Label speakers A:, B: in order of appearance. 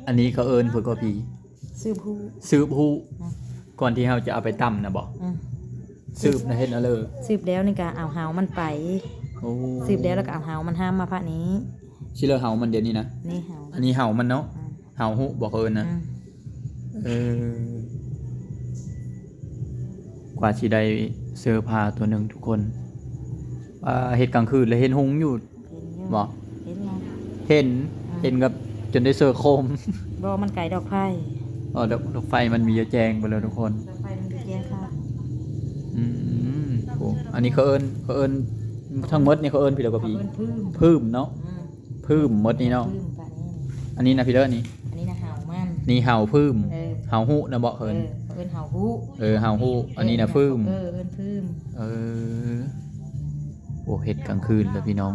A: อันนี้เขาเอิ้นเพิ่นก็ผี
B: ซื้อผู้
A: สืบฮู้ก่อนที่เฮาจะเอาไปตำนะบ่สืบนะเฮ็ดเอาเลย
B: สืบแล้วนี่ก็เอาเฮามันไป
A: โอ้
B: สืบแล้วก็เอาเฮามันห้ามมาพระนี้
A: สิเลอเฮามันเดี๋ยวนี้นะ
B: นี่เฮา
A: อันนี้เฮามันเนาะเฮาฮู้บ่เอิ้นนะกว่าสิได้เสื้อผ้าตัวหนึงทุกคนเฮ็ดกลางคืนแล้วเห็นหงส์อยู่บ่
B: เห็นแล้ว
A: เห็นกับจนได้เสื้อโคม
B: บ่มันไก่ดอกไผ่
A: ดอกไฟมันมีเยอะแจงไปเลยทุกคน
B: ดอกไผ่มันมีแยงค่ะ
A: โอ้อันนี้เขาเอิ้นทั้งหมดนี่เขาเอิ้นพี่แล้วก็พี่พึ่มเนาะพึ่มหมดนี่เนาะอันนี้นะพี่เด้อนี่
B: อันนี้นะเห่ามัน
A: นี่เห่าพึ่มเห่าฮู้นะบ่เอิ้น
B: เห่าฮู้
A: เห่าฮู้อันนี้นะพึ่ม
B: เอิ้นพึ่ม
A: โอ้เฮ็ดกลางคืนแล้วพี่น้อง